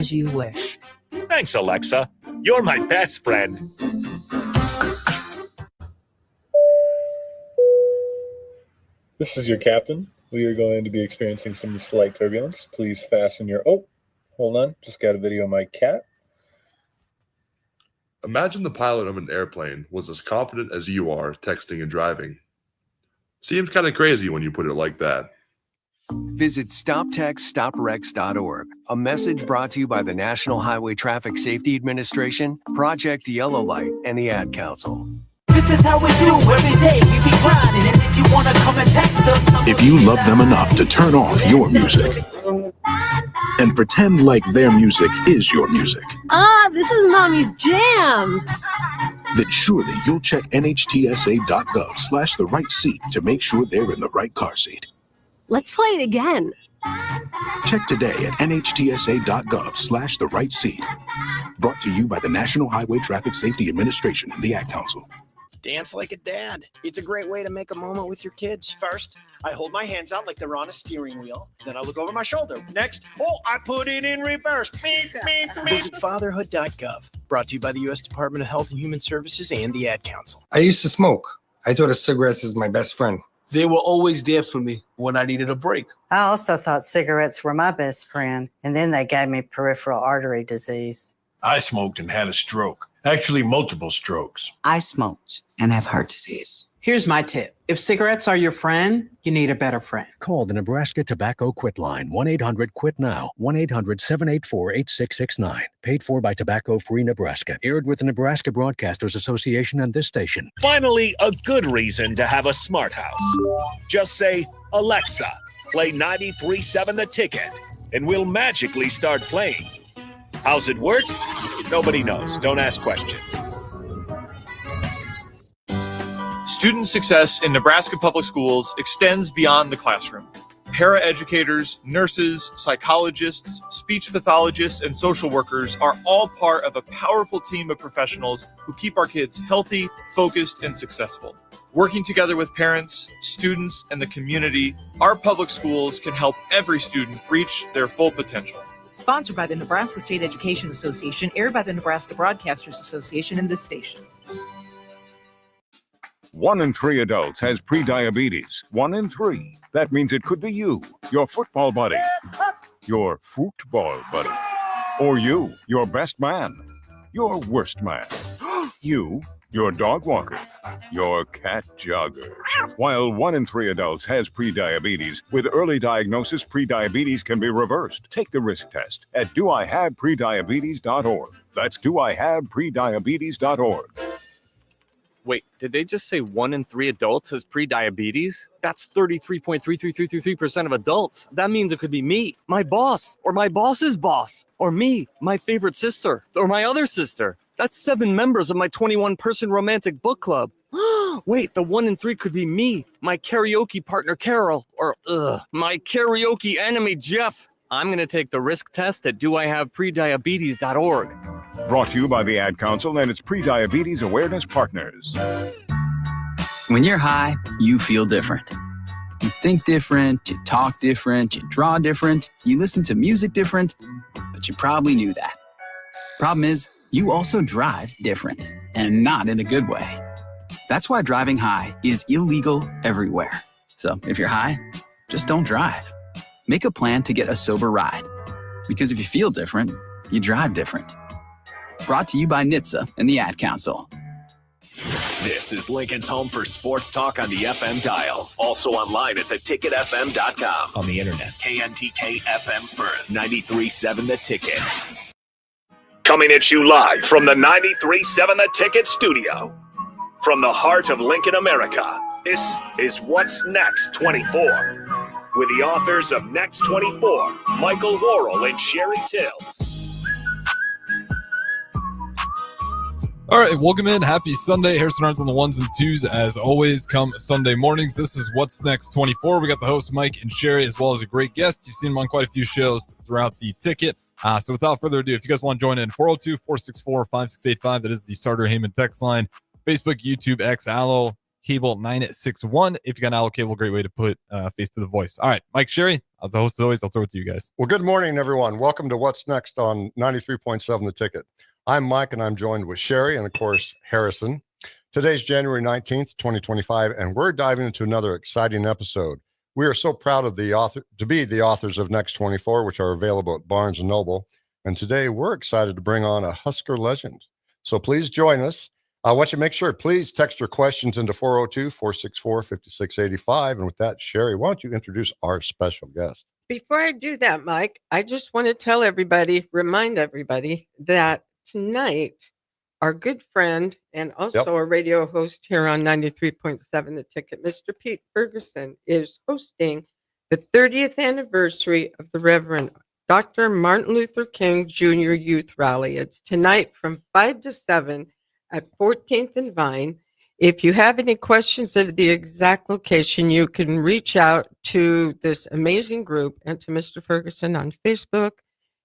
as you wish. Thanks, Alexa. You're my best friend. This is your captain. We are going to be experiencing some slight turbulence. Please fasten your... Oh, hold on. Just got a video of my cat. Imagine the pilot of an airplane was as confident as you are texting and driving. Seems kind of crazy when you put it like that. Visit StopTextStopWrecks.org. A message brought to you by the National Highway Traffic Safety Administration, Project Yellow Light, and the Ad Council. This is how we do every day. We be grinding, and if you want to come and text us, if you love them enough to turn off your music and pretend like their music is your music. This is Mommy's jam. Then surely you'll check nhtsa.gov/the right seat to make sure they're in the right car seat. Let's play it again. Check today at nhtsa.gov/the right seat. Brought to you by the National Highway Traffic Safety Administration and the Ad Council. Dance like a dad. It's a great way to make a moment with your kids. First, I hold my hands out like they're on a steering wheel. Then I look over my shoulder. Next, I put it in reverse. Visit fatherhood.gov. Brought to you by the U.S. Department of Health and Human Services and the Ad Council. I used to smoke. I thought of cigarettes as my best friend. They were always there for me when I needed a break. I also thought cigarettes were my best friend, and then they gave me peripheral artery disease. I smoked and had a stroke. Actually, multiple strokes. I smoked and have heart disease. Here's my tip. If cigarettes are your friend, you need a better friend. Call the Nebraska Tobacco Quit Line, 1-800-QUIT-NOW, 1-800-784-8669. Paid for by Tobacco Free Nebraska. Aired with the Nebraska Broadcasters Association and this station. Finally, a good reason to have a smart house. Just say, Alexa, play 93.7 The Ticket, and we'll magically start playing. How's it work? Nobody knows. Don't ask questions. Student success in Nebraska public schools extends beyond the classroom. Paraeducators, nurses, psychologists, speech pathologists, and social workers are all part of a powerful team of professionals who keep our kids healthy, focused, and successful. Working together with parents, students, and the community, our public schools can help every student reach their full potential. Sponsored by the Nebraska State Education Association, aired by the Nebraska Broadcasters Association and this station. 1 in 3 adults has prediabetes. 1 in 3. That means it could be you, your football buddy, your football buddy, or you, your best man, your worst man, you, your dog walker, your cat jogger. While 1 in 3 adults has prediabetes, with early diagnosis, prediabetes can be reversed. Take the risk test at doihaveprediabetes.org. That's doihaveprediabetes.org. Wait, did they just say 1 in 3 adults has prediabetes? That's 33.33333% of adults. That means it could be me, my boss, or my boss's boss, or me, my favorite sister, or my other sister. That's 7 members of my 21-person romantic book club. Wait, the 1 in 3 could be me, my karaoke partner Carol, or my karaoke enemy Jeff. I'm going to take the risk test at doihaveprediabetes.org. Brought to you by the Ad Council and its Prediabetes Awareness Partners. When you're high, you feel different. You think different, you talk different, you draw different, you listen to music different, but you probably knew that. Problem is, you also drive different, and not in a good way. That's why driving high is illegal everywhere. So if you're high, just don't drive. Make a plan to get a sober ride. Because if you feel different, you drive different. Brought to you by NHTSA and the Ad Council. This is Lincoln's home for sports talk on the FM dial. Also online at theticketfm.com. On the internet. KNTK FM Firth, 93.7 The Ticket. Coming at you live from the 93.7 The Ticket studio. From the heart of Lincoln, America, this is What's Next 24. With the authors of Next 24, Michael Worrell and Sherry Tills. All right, welcome in. Happy Sunday. Harrison Arns on the 1s and 2s as always come Sunday mornings. This is What's Next 24. We got the hosts Mike and Sherry as well as a great guest. You've seen them on quite a few shows throughout the ticket. So without further ado, if you guys want to join in, 402-464-5685. That is the Starter Heyman text line. Facebook, YouTube, X, Allo. Cable 961. If you got an Allo Cable, great way to put face to the voice. All right, Mike Sherry, the host as always. I'll throw it to you guys. Well, good morning, everyone. Welcome to What's Next on 93.7 The Ticket. I'm Mike, and I'm joined with Sherry and, of course, Harrison. Today's January 19th, 2025, and we're diving into another exciting episode. We are so proud of to be the authors of Next 24, which are available at Barnes & Noble. And today we're excited to bring on a Husker legend. So please join us. I want you to make sure, please text your questions into 402-464-5685. And with that, Sherry, why don't you introduce our special guest? Before I do that, Mike, I just want to tell everybody, remind everybody that tonight, our good friend and also a radio host here on 93.7 The Ticket, Mr. Pete Ferguson, is hosting the 30th anniversary of the Reverend Dr. Martin Luther King Jr. Youth Rally. It's tonight from 5 to 7 at 14th and Vine. If you have any questions of the exact location, you can reach out to this amazing group and to Mr. Ferguson on Facebook.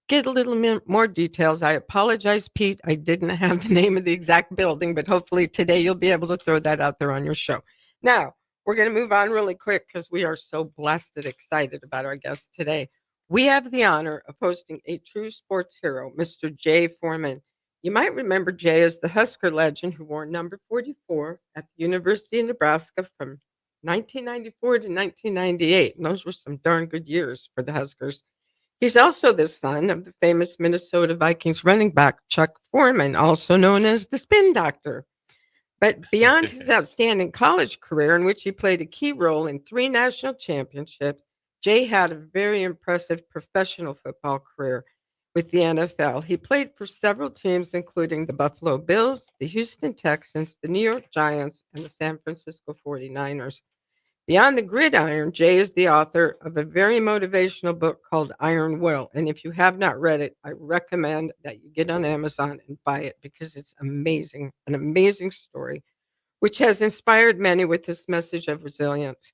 Get a little more details. I apologize, Pete. I didn't have the name of the exact building, but hopefully today you'll be able to throw that out there on your show. Now, we're going to move on really quick because we are so blessed and excited about our guest today. We have the honor of hosting a true sports hero, Mr. Jay Foreman. You might remember Jay as the Husker legend who wore number 44 at the University of Nebraska from 1994 to 1998. And those were some darn good years for the Huskers. He's also the son of the famous Minnesota Vikings running back Chuck Foreman, also known as the Spin Doctor. But beyond his outstanding college career, in which he played a key role in 3 national championships, Jay had a very impressive professional football career with the NFL. He played for several teams, including the Buffalo Bills, the Houston Texans, the New York Giants, and the San Francisco 49ers. Beyond the gridiron, Jay is the author of a very motivational book called Iron Will. And if you have not read it, I recommend that you get on Amazon and buy it because it's amazing, an amazing story, which has inspired many with this message of resilience.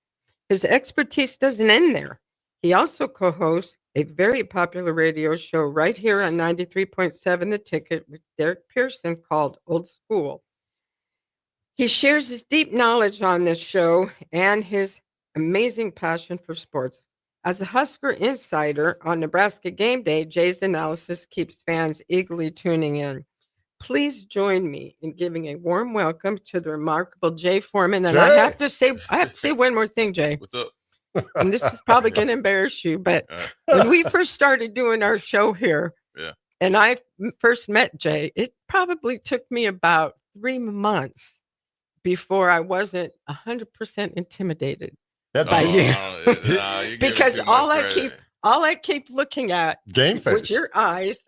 His expertise doesn't end there. He also co-hosts a very popular radio show right here on 93.7 The Ticket with Derek Pearson called Old School. He shares his deep knowledge on this show and his amazing passion for sports. As a Husker insider on Nebraska Game Day, Jay's analysis keeps fans eagerly tuning in. Please join me in giving a warm welcome to the remarkable Jay Foreman. And Jay. I have to say one more thing, Jay. What's up? And this is probably going to embarrass you, but when we first started doing our show here, and I first met Jay, it probably took me about 3 months before I wasn't 100% intimidated by you. Because all I keep looking at Game face. with your eyes,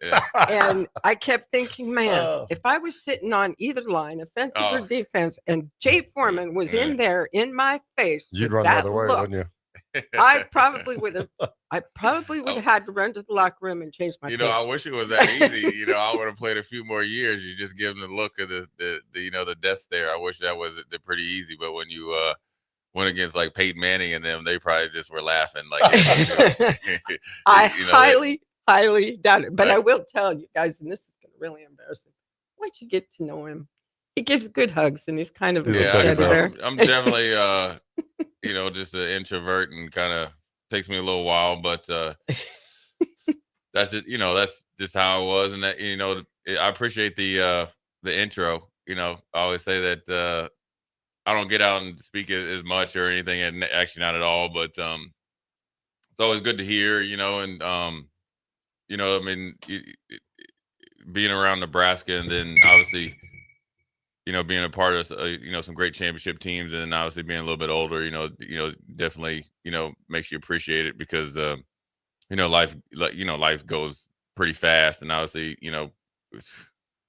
and I kept thinking, man, if I was sitting on either line, offensive or defense, and Jay Foreman was in there in my face, you'd run the other way, wouldn't you? I probably would have had to run to the locker room and change my pants. I wish it was that easy. I would have played a few more years. You just give them the look of the death stare. I wish that was pretty easy. But when you went against like Peyton Manning and them, they probably just were laughing. Like I highly doubt it. But I will tell you guys, and this is going to really embarrass him. Once you get to know him, he gives good hugs, and he's kind of a teddy bear. I'm definitely just an introvert, and kind of takes me a little while, but that's it. That's just how it was, and that I appreciate the intro. I always say that I don't get out and speak as much or anything, and actually not at all. But it's always good to hear, and being around Nebraska, and then obviously, being a part of some great championship teams, and then obviously being a little bit older, definitely makes you appreciate it because life goes pretty fast, and obviously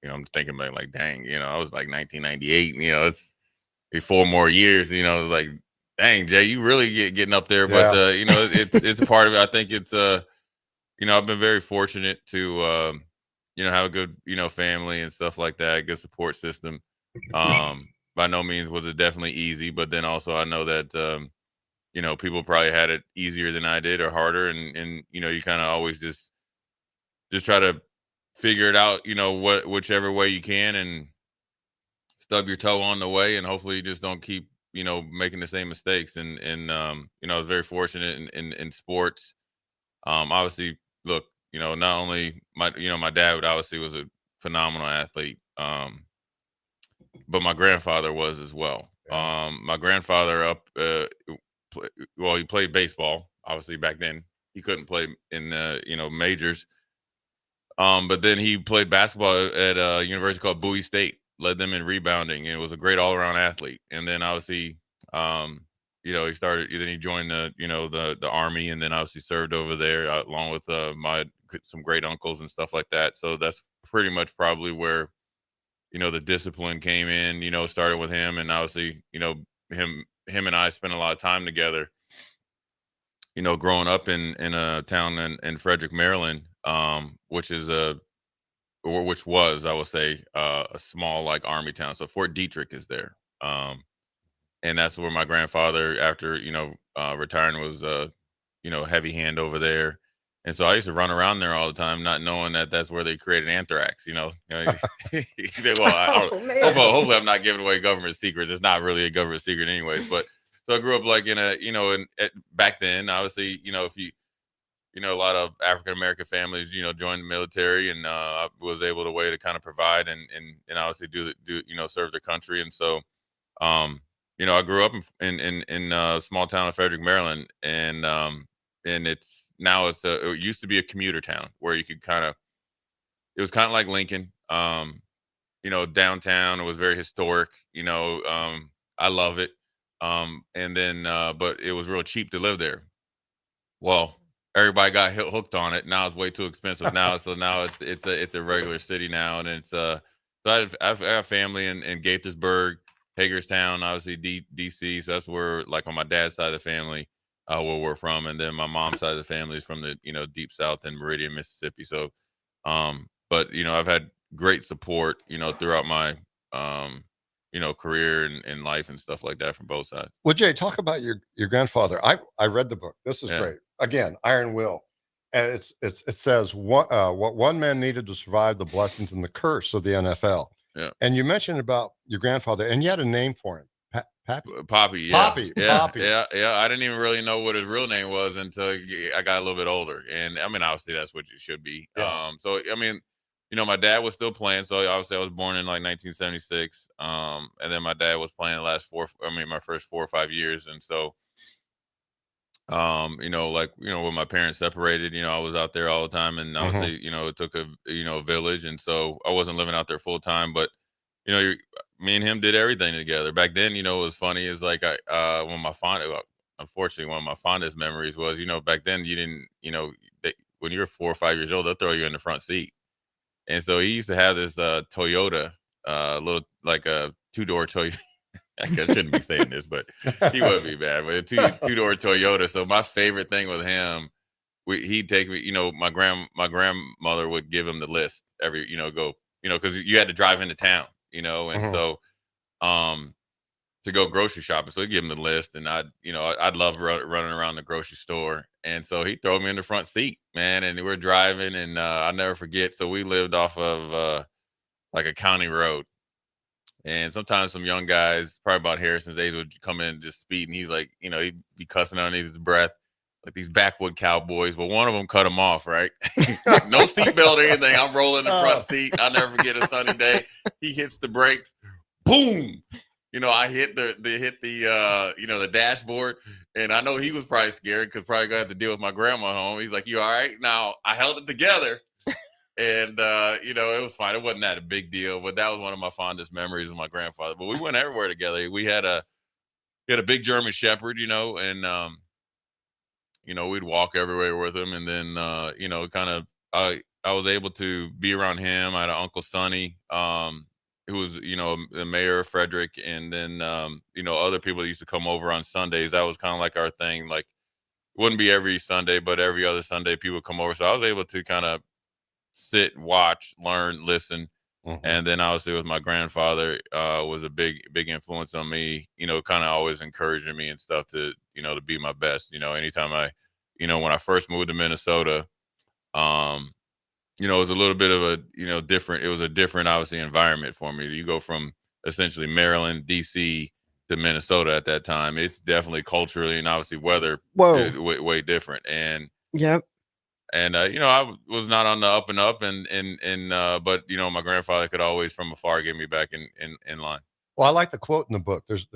I'm thinking about like dang, I was like 1998, it's 4 more years, it's like dang, Jay, you really getting up there, but it's a part of it. I think it's I've been very fortunate to have a good family and stuff like that, good support system. By no means was it definitely easy, but then also I know that people probably had it easier than I did or harder, and you kind of always just try to figure it out, whichever way you can, and stub your toe on the way, and hopefully you just don't keep making the same mistakes. And I was very fortunate in sports. Obviously, look, not only my dad obviously was a phenomenal athlete, but my grandfather was as well. My grandfather he played baseball. Obviously, back then he couldn't play in the majors. But then he played basketball at a university called Bowie State, led them in rebounding, and was a great all-around athlete. And then obviously, he started. Then he joined the Army, and then obviously served over there along with some great uncles and stuff like that. So that's pretty much probably where the discipline came in. Started with him, and obviously him and I spent a lot of time together. Growing up in a town in Frederick, Maryland, which was, I would say, a small like Army town. So Fort Detrick is there. And that's where my grandfather, after, retiring, was, heavy hand over there. And so I used to run around there all the time, not knowing that that's where they created anthrax, Well, hopefully I'm not giving away government secrets. It's not really a government secret anyways, but so I grew up like back then, obviously, if you, a lot of African-American families, joined the military, and I was able to kind of provide and obviously do serve their country. And so, I grew up in a small town of Frederick, Maryland, and it used to be a commuter town where you could it was kind of like Lincoln, downtown. It was very historic, I love it. And then, but it was real cheap to live there. Well, everybody got hooked on it. Now it's way too expensive now. So now it's a regular city now. And it's, so I have family in Gaithersburg, Hagerstown, obviously DC. So that's where, like, on my dad's side of the family, where we're from. And then my mom's side of the family is from the, deep South in Meridian, Mississippi. So, but, I've had great support, throughout my, career and life and stuff like that from both sides. Well, Jay, talk about your grandfather. I read the book. This is great. Again, Iron Will. And it says what one man needed to survive the blessings and the curse of the NFL. Yeah. And you mentioned about your grandfather, and you had a name for him. Poppy, yeah. Poppy. Yeah. I didn't even really know what his real name was until I got a little bit older. And I mean, obviously that's what you should be. Yeah. So I mean, my dad was still playing. So obviously I was born in like 1976. And then my dad was playing my first 4 or 5 years. And so, when my parents separated, I was out there all the time, and obviously, it took a village. And so I wasn't living out there full time, but, me and him did everything together back then. It was funny is like, unfortunately, one of my fondest memories was, back then you didn't, when you were 4 or 5 years old, they'll throw you in the front seat. And so he used to have this Toyota, little, like a 2-door Toyota. I shouldn't be saying this, but he wouldn't be bad. But a two-door Toyota. So my favorite thing with him, he'd take me. My grandmother would give him the list every, because you had to drive into town, and so, to go grocery shopping. So he'd give him the list, and I'd love running around the grocery store. And so he throw me in the front seat, man, and we're driving, and I'll never forget. So we lived off of like a county road. And sometimes some young guys, probably about Harrison's age, would come in and just speed. And he's like, he'd be cussing underneath his breath, like these backwood cowboys. But one of them cut him off, right? No seatbelt or anything. I'm rolling the front seat. I'll never forget a sunny day. He hits the brakes. Boom. I hit the dashboard. And I know he was probably scared because probably going to have to deal with my grandma home. He's like, "You all right?" Now, I held it together. And, it was fine. It wasn't that a big deal, but that was one of my fondest memories of my grandfather. But we went everywhere together. We had a big German Shepherd, and, we'd walk everywhere with him. And then, I was able to be around him. I had an Uncle Sonny, who was, the mayor of Frederick. And then, other people that used to come over on Sundays. That was kind of like our thing. Like, it wouldn't be every Sunday, but every other Sunday people would come over. So I was able to kind of sit, watch, learn, listen. And then obviously with my grandfather, was a big influence on me, kind of always encouraging me and stuff to, to be my best. Anytime when I first moved to Minnesota, it was a little bit of a, different, obviously environment for me. You go from essentially Maryland, DC, to Minnesota at that time. It's definitely culturally and obviously weather is way different. And yep. And I was not on the up and up, and but my grandfather could always from afar get me back in line. Well, I like the quote in the book. There's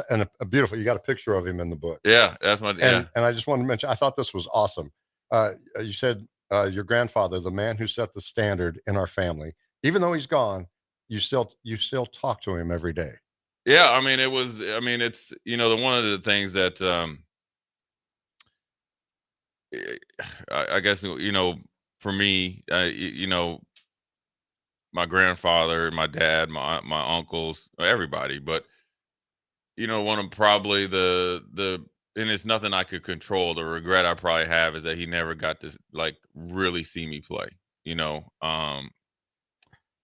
a beautiful. You got a picture of him in the book. Yeah, that's my And I just wanted to mention. I thought this was awesome. You said your grandfather, the man who set the standard in our family, even though he's gone, you still talk to him every day. Yeah, I mean, it's one of the things that I guess for me, my grandfather, my dad, my uncles, everybody, but one of probably the and it's nothing I could control. The regret I probably have is that he never got to like really see me play,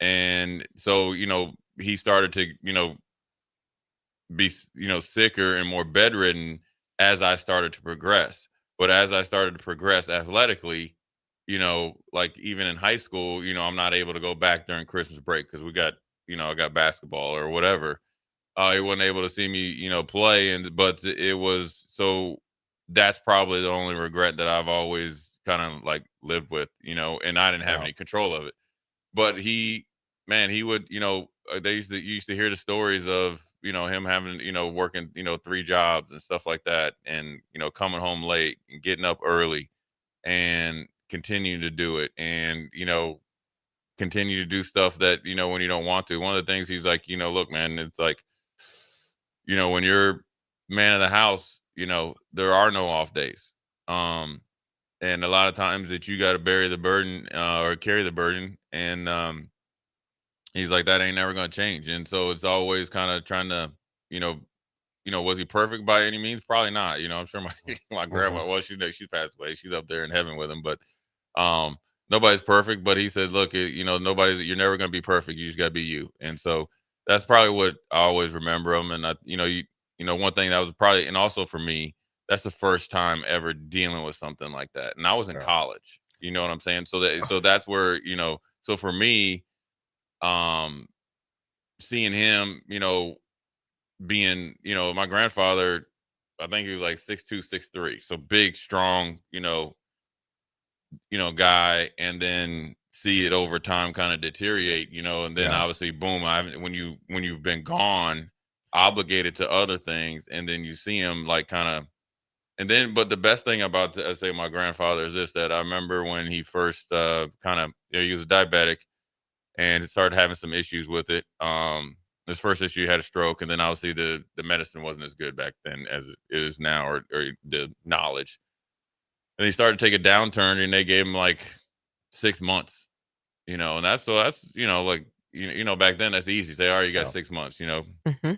and so he started to be sicker and more bedridden as I started to progress. But as I started to progress athletically, like even in high school, I'm not able to go back during Christmas break because we got, I got basketball or whatever. He wasn't able to see me, play. But it was, so that's probably the only regret that I've always kind of like lived with, and I didn't have any control of it. But he would, you used to hear the stories of, him having, working, 3 jobs and stuff like that. And, coming home late and getting up early and continuing to do it. And, continue to do stuff that, when you don't want to. One of the things he's like, look, man, it's like, when you're man of the house, there are no off days. And a lot of times that you got to bear the burden or carry the burden. And, he's like, that ain't never going to change. And so it's always kind of trying to, was he perfect by any means? Probably not. I'm sure my grandma, well, she's passed away. She's up there in heaven with him, but nobody's perfect. But he said, look, you're never going to be perfect. You just got to be you. And so that's probably what I always remember him. And one thing that was probably, and also for me, that's the first time ever dealing with something like that. And I was in college, you know what I'm saying? So that's where, so for me, seeing him, being, my grandfather, I think he was like 6'2", 6'3", so big, strong, guy, and then see it over time kind of deteriorate, and then obviously, boom, when you've been gone, obligated to other things, and then you see him like kind of, and then, but the best thing about, say, my grandfather is this, that I remember when he first kind of, he was a diabetic and started having some issues with it. His first issue, he had a stroke, and then obviously the medicine wasn't as good back then as it is now, or the knowledge. And he started to take a downturn, and they gave him like 6 months, and that's like, back then that's easy. Say, all right, you got 6 months, Mm-hmm.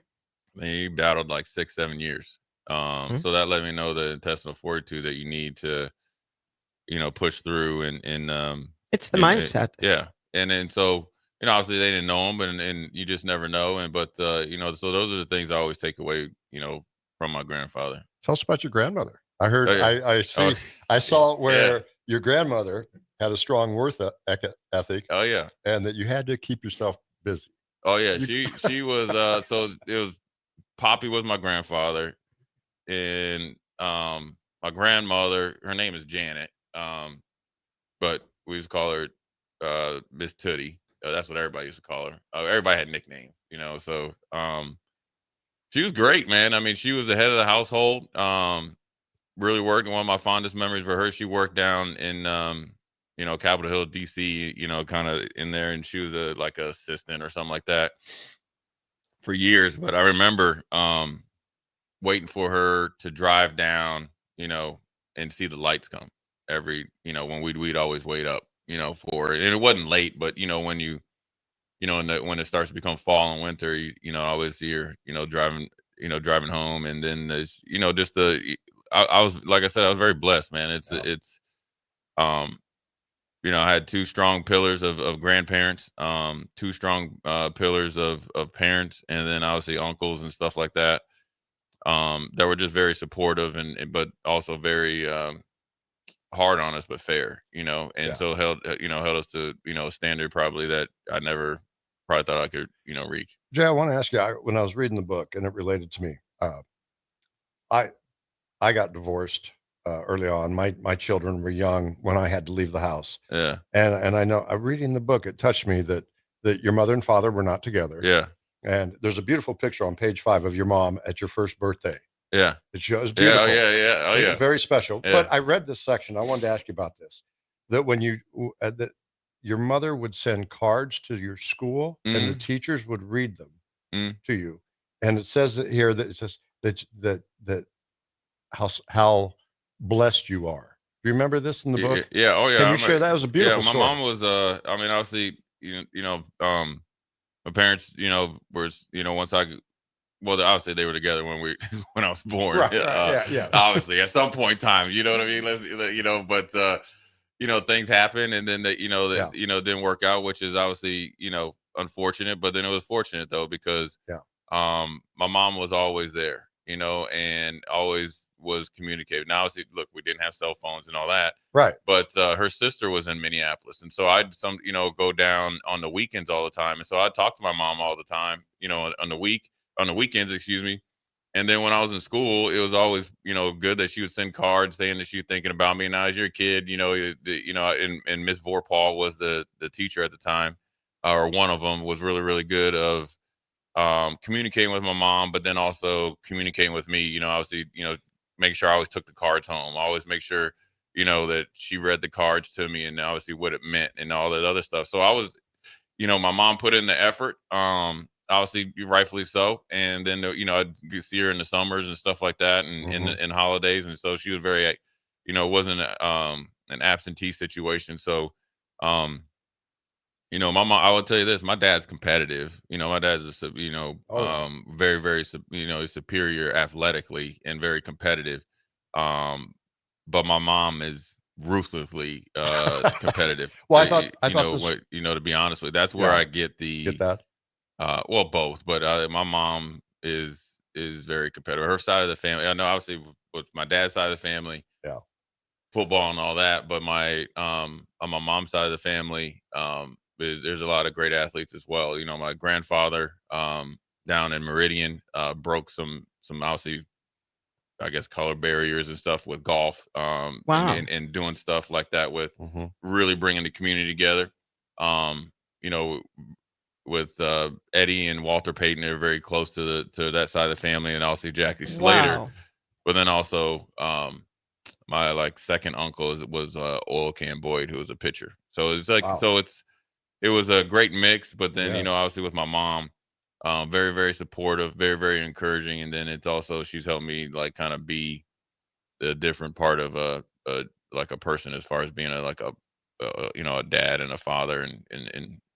Then he battled like 6-7 years. So that let me know the intestinal fortitude that you need to, push through and it's the mindset. Yeah. And then, so, obviously they didn't know him, and you just never know. But so those are the things I always take away, from my grandfather. Tell us about your grandmother. I heard, Oh, yeah. I saw where your grandmother had a strong work ethic. Oh yeah. And that you had to keep yourself busy. Oh yeah. She was, so it was, Poppy was my grandfather, and my grandmother, her name is Janet, but we used to call her Miss Tootie. That's what everybody used to call her. Everybody had nicknames, so she was great, man. I mean, she was the head of the household. Really worked. One of my fondest memories for her, she worked down in Capitol Hill, DC, kind of in there, and she was like an assistant or something like that for years. But I remember waiting for her to drive down, and see the lights come every, when we'd always wait up, for it. And it wasn't late, but when you, when it starts to become fall and winter, I always see her, driving home. And then there's, just I was, like I said, I was very blessed, man. It's I had 2 strong pillars of grandparents, 2 strong pillars of parents, and then obviously uncles and stuff like that. That were just very supportive and but also very hard on us, but fair, and so held us to, a standard probably that I never probably thought I could, reach. Jay, I want to ask you, when I was reading the book and it related to me, I got divorced early on. My children were young when I had to leave the house. Yeah. And I know, reading the book, it touched me that your mother and father were not together. Yeah. And there's a beautiful picture on page 5 of your mom at your first birthday. Yeah. It shows beautiful. Yeah. Oh, yeah. Very special. Yeah. But I read this section. I wanted to ask you about this. That when that your mother would send cards to your school and the teachers would read them to you. And it says that here that it says that how blessed you are. Do you remember this in the book? Yeah. Oh, yeah. Can you share that? It was a beautiful my story. mom was, obviously, my parents, once obviously they were together when I was born. Right, yeah. Obviously, at some point in time, you know what I mean? But things happen, and then didn't work out, which is obviously, unfortunate. But then it was fortunate though, because my mom was always there, and always was communicating. Now, obviously, look, we didn't have cell phones and all that, right? But her sister was in Minneapolis, and so I'd go down on the weekends all the time, and so I'd talk to my mom all the time, on the weekends, excuse me. And then when I was in school, it was always, good that she would send cards saying that she was thinking about me. And now as your kid, and Miss Vorpahl was the teacher at the time, or one of them, was really, really good of communicating with my mom, but then also communicating with me, obviously, making sure I always took the cards home. I always make sure, that she read the cards to me and obviously what it meant and all that other stuff. So I was, my mom put in the effort. Obviously, rightfully so. And then, I'd see her in the summers and stuff like that, and in holidays. And so she was very, it wasn't an absentee situation. So, my mom, I will tell you this, my dad's competitive. My dad's, very, very, superior athletically and very competitive. But my mom is ruthlessly competitive. Well, I thought to be honest with you, that's where I get that. Well, both, but my mom is very competitive. Her side of the family, I know, obviously with my dad's side of the family, football and all that, but on my mom's side of the family, there's a lot of great athletes as well. My grandfather down in Meridian broke some obviously, I guess, color barriers and stuff with golf. Wow. And doing stuff like that with really bringing the community together. With Eddie and Walter Payton, they're very close to that side of the family, and also Jackie Slater. Wow. But then also my second uncle was Oil Can Boyd, who was a pitcher. So it's it was a great mix. But then obviously with my mom, very, very supportive, very, very encouraging, and then it's also she's helped me kind of be the different part of a person as far as being a dad and a father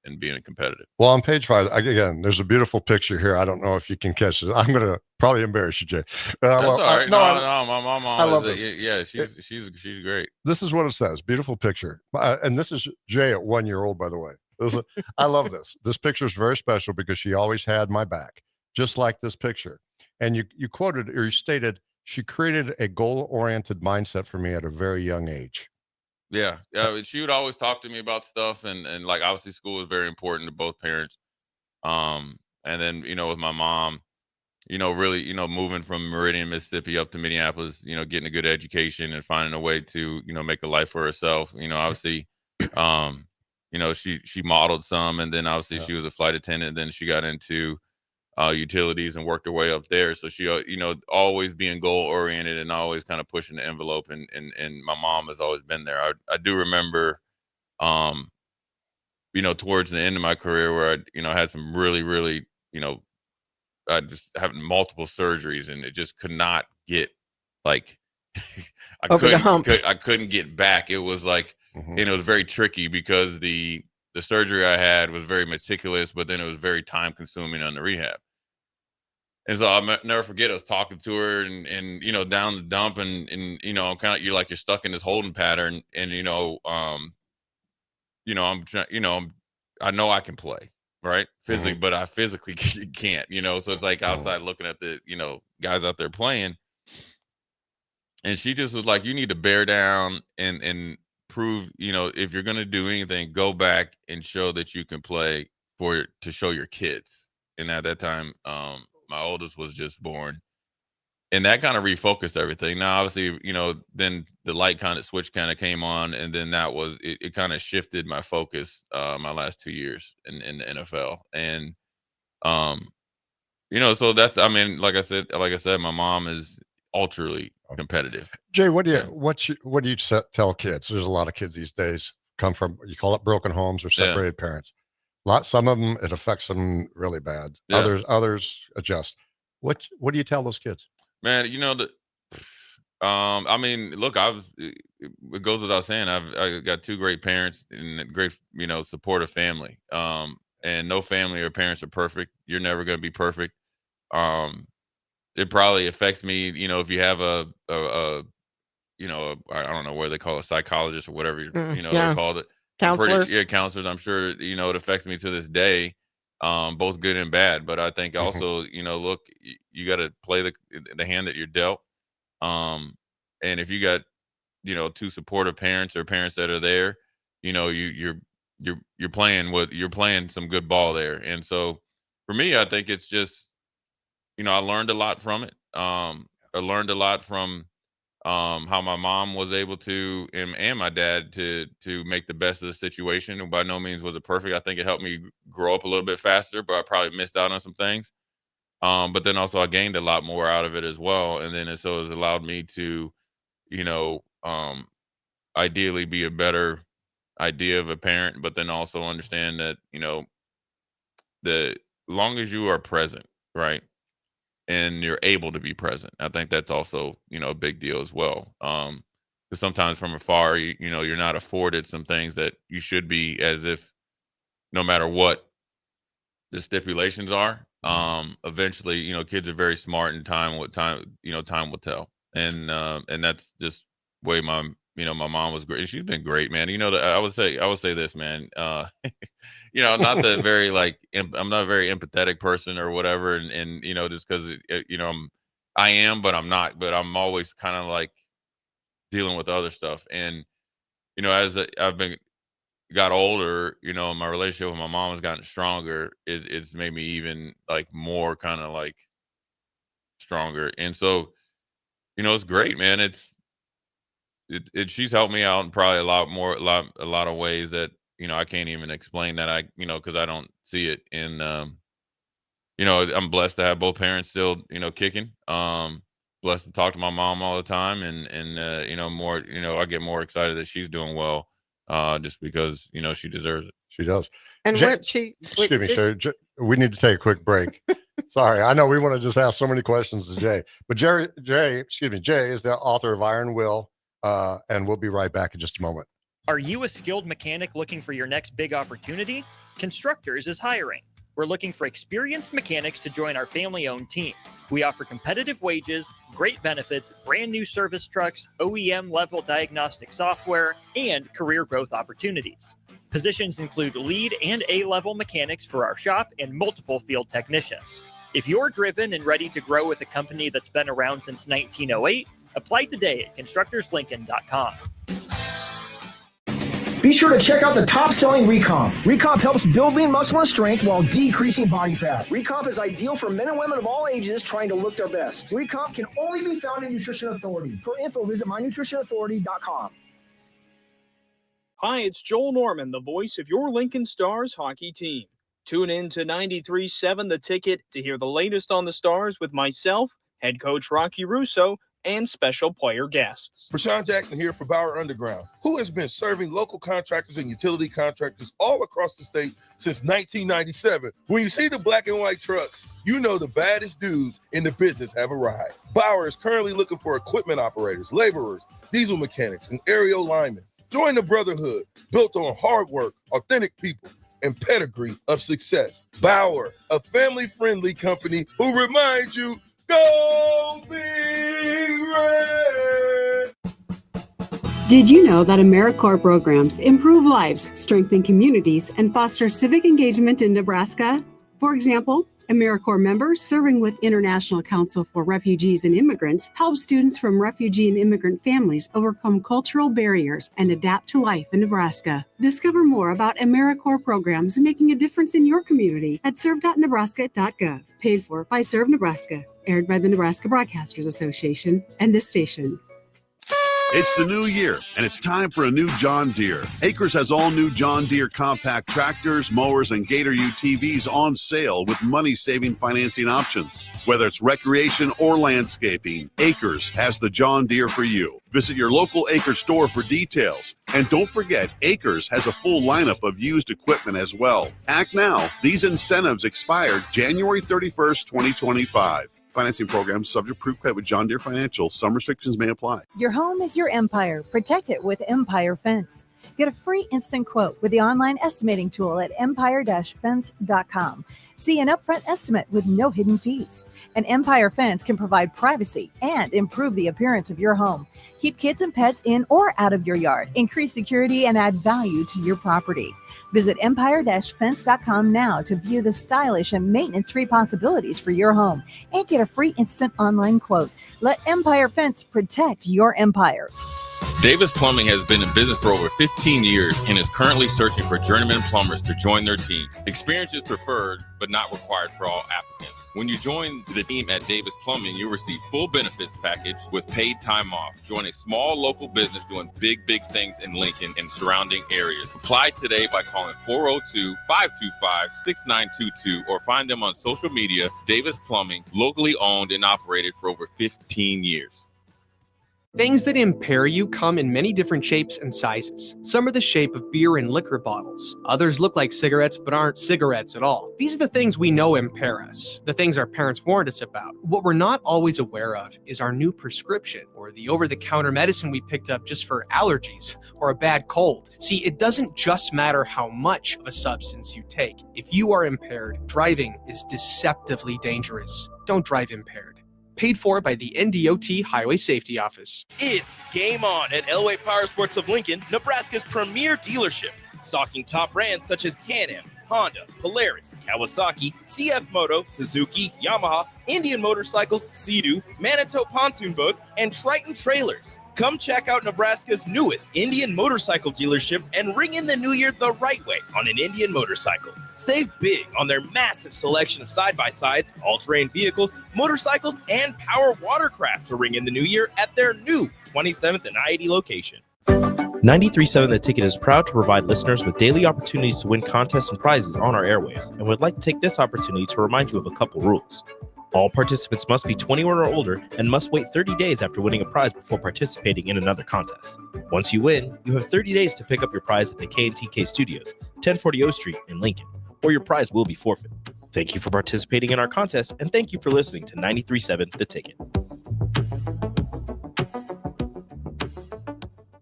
and being competitive. Well, on page 5, again, there's a beautiful picture here. I don't know if you can catch it. I'm going to probably embarrass you, Jay. That's all right. No, my mom. I love this. Yeah, she's great. This is what it says. Beautiful picture. And this is Jay at 1 year old, by the way. I love this. This picture is very special because she always had my back, just like this picture. And you quoted, or you stated, she created a goal-oriented mindset for me at a very young age. Yeah. She would always talk to me about stuff, and obviously school was very important to both parents. And then with my mom, really moving from Meridian, Mississippi up to Minneapolis, getting a good education and finding a way to make a life for herself. Obviously, she modeled some, and then obviously she was a flight attendant. And then she got into utilities and worked her way up there. So she, always being goal oriented and always kind of pushing the envelope. And my mom has always been there. I do remember, towards the end of my career where I had some really, really, I just having multiple surgeries, and it just could not get I couldn't get back. It was and it was very tricky because the surgery I had was very meticulous, but then it was very time consuming on the rehab. And so I'll never forget us talking to her and down the dump and I'm kind of, you're stuck in this holding pattern, and I'm trying, I know I can play, right? Physically, but I physically can't, so it's outside looking at the, guys out there playing. And she just was like, you need to bear down and prove, if you're going to do anything, go back and show that you can play to show your kids. And at that time, my oldest was just born, and that kind of refocused everything. Now, obviously, then the light kind of switch kind of came on, and then it kind of shifted my focus my last 2 years in the NFL. And so that's, I mean, like I said, my mom is ultra competitive. Jay, what do you tell kids? There's a lot of kids these days come from, you call it broken homes or separated parents. Some of them, it affects them really bad. Yeah. Others adjust. What do you tell those kids? Man, I mean, look, it goes without saying, I got two great parents and a great, supportive family. And no family or parents are perfect. You're never going to be perfect. It probably affects me, if you have I don't know what they call a psychologist or whatever, they call it. Counselors. Counselors. I'm sure, it affects me to this day, both good and bad. But I think also, look, you got to play the hand that you're dealt. And if you got, two supportive parents or parents that are there, you're playing some good ball there. And so for me, I think it's just, I learned a lot from it. I learned a lot from how my mom was able to, and my dad to make the best of the situation. And by no means was it perfect. I think it helped me grow up a little bit faster, but I probably missed out on some things. But then also I gained a lot more out of it as well. And then so it's allowed me to, ideally be a better idea of a parent, but then also understand that, the long as you are present, right, and you're able to be present, I think that's also, a big deal as well. Because sometimes from afar, you're not afforded some things that you should be, as if no matter what the stipulations are, eventually, kids are very smart, and time will tell. And that's just the way my mom was great. She's been great, man. I would say this, man. Not the very I'm not a very empathetic person or whatever, and just because I am, but I'm not. But I'm always kind of dealing with other stuff, and as I've got older, my relationship with my mom has gotten stronger. It's made me even more kind of stronger, and so it's great, man. She's helped me out in probably a lot of ways that I can't even explain that because I don't see it. And I'm blessed to have both parents still kicking. Blessed to talk to my mom all the time, and more I get more excited that she's doing well, just because she deserves it. She does. And excuse me, sir. We need to take a quick break. Sorry, I know we want to just ask so many questions to Jay, but Jay is the author of Iron Will, and we'll be right back in just a moment. Are you a skilled mechanic looking for your next big opportunity? Constructors is hiring. We're looking for experienced mechanics to join our family-owned team. We offer competitive wages, great benefits, brand new service trucks, OEM-level diagnostic software, and career growth opportunities. Positions include lead and A-level mechanics for our shop and multiple field technicians. If you're driven and ready to grow with a company that's been around since 1908, apply today at constructorslincoln.com. Be sure to check out the top-selling Recomp. Recomp helps build lean muscle and strength while decreasing body fat. Recomp is ideal for men and women of all ages trying to look their best. Recomp can only be found in Nutrition Authority. For info, visit mynutritionauthority.com. Hi, it's Joel Norman, the voice of your Lincoln Stars hockey team. Tune in to 93.7 The Ticket to hear the latest on the Stars with myself, head coach Rocky Russo, and special player guests. Rashawn Jackson here for Bauer Underground, who has been serving local contractors and utility contractors all across the state since 1997. When you see the black and white trucks, you know the baddest dudes in the business have arrived. Bauer is currently looking for equipment operators, laborers, diesel mechanics, and aerial linemen. Join the brotherhood built on hard work, authentic people, and pedigree of success. Bauer, a family-friendly company who reminds you, go Big Red! Did you know that AmeriCorps programs improve lives, strengthen communities, and foster civic engagement in Nebraska? For example, AmeriCorps members serving with International Council for Refugees and Immigrants help students from refugee and immigrant families overcome cultural barriers and adapt to life in Nebraska. Discover more about AmeriCorps programs making a difference in your community at serve.nebraska.gov. Paid for by Serve Nebraska. Aired by the Nebraska Broadcasters Association and this station. It's the new year, and it's time for a new John Deere. Acres has all new John Deere compact tractors, mowers, and Gator UTVs on sale with money-saving financing options. Whether it's recreation or landscaping, Acres has the John Deere for you. Visit your local Acres store for details. And don't forget, Acres has a full lineup of used equipment as well. Act now. These incentives expire January 31st, 2025. Financing program subject to proof credit with John Deere Financial. Some restrictions may apply. Your home is your empire. Protect it with Empire Fence. Get a free instant quote with the online estimating tool at empire-fence.com. See an upfront estimate with no hidden fees. An Empire Fence can provide privacy and improve the appearance of your home. Keep kids and pets in or out of your yard. Increase security and add value to your property. Visit empire-fence.com now to view the stylish and maintenance-free possibilities for your home and get a free instant online quote. Let Empire Fence protect your empire. Davis Plumbing has been in business for over 15 years and is currently searching for journeyman plumbers to join their team. Experience is preferred, but not required for all applicants. When you join the team at Davis Plumbing, you'll receive full benefits package with paid time off. Join a small local business doing big things in Lincoln and surrounding areas. Apply today by calling 402-525-6922 or find them on social media. Davis Plumbing, locally owned and operated for over 15 years. Things that impair you come in many different shapes and sizes. Some are the shape of beer and liquor bottles. Others look like cigarettes but aren't cigarettes at all. These are the things we know impair us, the things our parents warned us about. What we're not always aware of is our new prescription or the over-the-counter medicine we picked up just for allergies or a bad cold. See, it doesn't just matter how much of a substance you take. If you are impaired, driving is deceptively dangerous. Don't drive impaired. Paid for by the NDOT Highway Safety Office. It's game on at Elway Power Sports of Lincoln, Nebraska's premier dealership, stocking top brands such as Can-Am, Honda, Polaris, Kawasaki, CF Moto, Suzuki, Yamaha, Indian Motorcycles, Sea-Doo, Manitou pontoon boats, and Triton trailers. Come check out Nebraska's newest Indian motorcycle dealership and ring in the new year the right way on an Indian motorcycle. Save big on their massive selection of side-by-sides, all-terrain vehicles, motorcycles, and power watercraft to ring in the new year at their new 27th and I-80 location. 93.7 The Ticket is proud to provide listeners with daily opportunities to win contests and prizes on our airwaves, and would like to take this opportunity to remind you of a couple rules. All participants must be 21 or older and must wait 30 days after winning a prize before participating in another contest. Once you win, you have 30 days to pick up your prize at the K&TK Studios, 1040 O Street in Lincoln, or your prize will be forfeit. Thank you for participating in our contest, and thank you for listening to 93.7 The Ticket.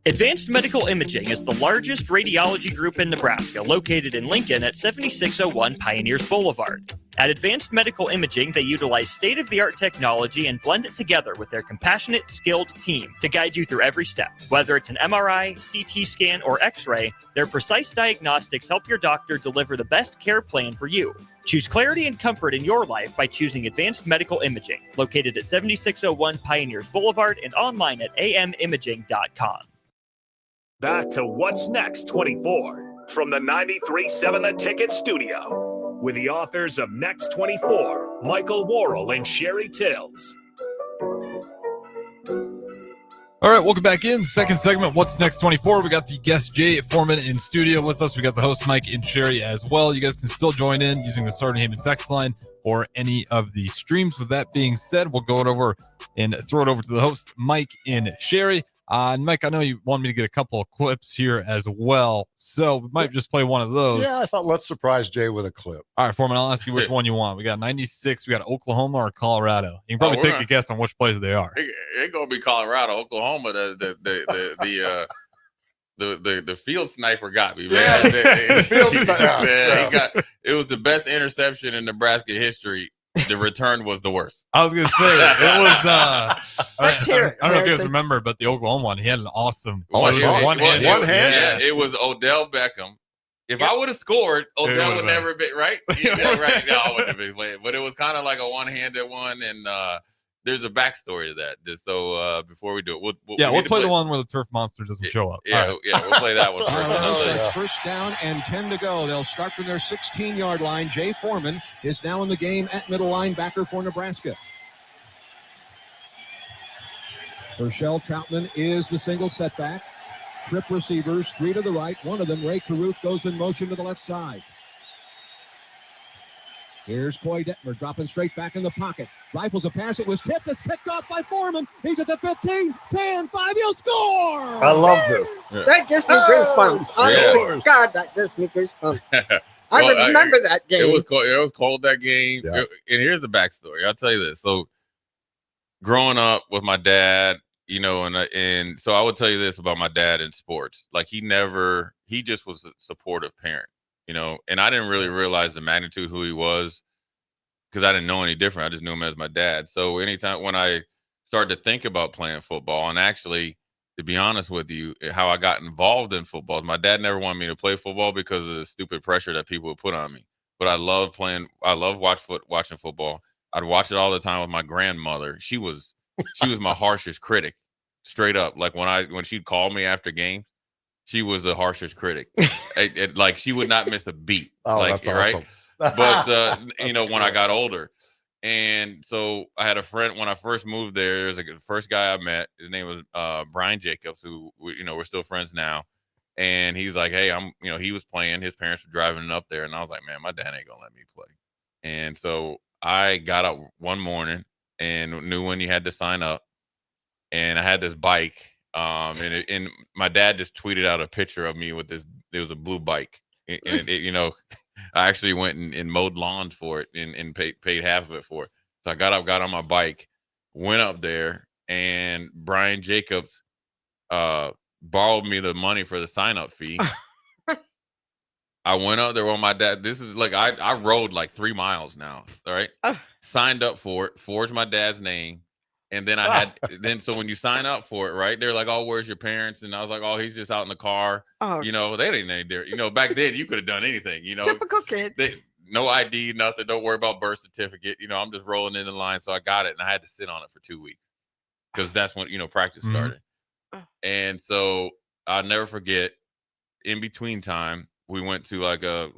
Advanced Medical Imaging is the largest radiology group in Nebraska, located in Lincoln at 7601 Pioneers Boulevard. At Advanced Medical Imaging, they utilize state-of-the-art technology and blend it together with their compassionate, skilled team to guide you through every step. Whether it's an MRI, CT scan, or X-ray, their precise diagnostics help your doctor deliver the best care plan for you. Choose clarity and comfort in your life by choosing Advanced Medical Imaging, located at 7601 Pioneers Boulevard and online at amimaging.com. Back to What's Next 24 from the 93.7 The Ticket studio with the authors of Next 24, Michael Worrell and Sherry Tills. All right, welcome back in. Second segment, What's Next 24. We got the guest Jay Foreman in studio with us. We got the host Mike and Sherry as well. You guys can still join in using the Starting Haven text line or any of the streams. With that being said, we'll go it over and throw it over to the host Mike and Sherry. And Mike, I know you want me to get a couple of clips here as well, so we might just play one of those. Yeah, I thought let's surprise Jay with a clip. All right, Foreman, I'll ask you which one you want. We got 96, we got Oklahoma or Colorado. You can probably take a guess on which places they are. It gonna be Colorado, Oklahoma. The field sniper got me, man. Yeah, the field sniper. It was the best interception in Nebraska history. The return was the worst. I was gonna say it was. I don't know if you guys remember, but the Oklahoma one, he had an awesome. One hand. Yeah, it was Odell Beckham. If I would have scored, Odell would never been right. Yeah, right. No, I wouldn't have been playing. But it was kind of like a one-handed one, and there's a backstory to that. Just so before we do it, let's play the one where the turf monster doesn't show up. Yeah, we'll play that one first. First down and 10 to go. They'll start from their 16-yard line. Jay Foreman is now in the game at middle linebacker for Nebraska. Herschel Troutman is the single setback. Trip receivers, 3 to the right. One of them, Ray Caruth, goes in motion to the left side. Here's Coy Detmer dropping straight back in the pocket. Rifles a pass. It was tipped. It's picked off by Foreman. He's at the 15, 10, 5. He'll score! I love this. That gives me goosebumps. Oh, my God, that gives me goosebumps. I remember that game. It was cold that game. And here's the backstory. I'll tell you this. So growing up with my dad, and so I would tell you this about my dad in sports. Like he just was a supportive parent, and I didn't really realize the magnitude of who he was because I didn't know any different. I just knew him as my dad. So anytime when I started to think about playing football, and actually, to be honest with you, how I got involved in football is my dad never wanted me to play football because of the stupid pressure that people would put on me. But I love playing. I love watching football. I'd watch it all the time with my grandmother. She was my harshest critic, straight up. Like when she'd call me after games, she was the harshest critic. Like she would not miss a beat. That's awesome. Right. But when I got older, and so I had a friend when I first moved there. There's the first guy I met. His name was Brian Jacobs, who we're still friends now. And he's like, hey, he was playing. His parents were driving up there, and I was like, man, my dad ain't gonna let me play. And so I got up one morning and knew when you had to sign up, and I had this bike. And my dad just tweeted out a picture of me with this. It was a blue bike, and I actually went and mowed lawns for it and paid half of it for it. So I got on my bike, went up there, and Brian Jacobs borrowed me the money for the sign-up fee. I went up there with my dad. This is like I rode like 3 miles now. All right. Signed up for it, forged my dad's name. And then I had so when you sign up for it, right? They're like, oh, where's your parents? And I was like, oh, he's just out in the car. Oh. They didn't know there. Back then you could have done anything, Typical kid. No ID, nothing. Don't worry about birth certificate. I'm just rolling in the line. So I got it, and I had to sit on it for 2 weeks because that's when practice started. And so I'll never forget. In between time, we went to like a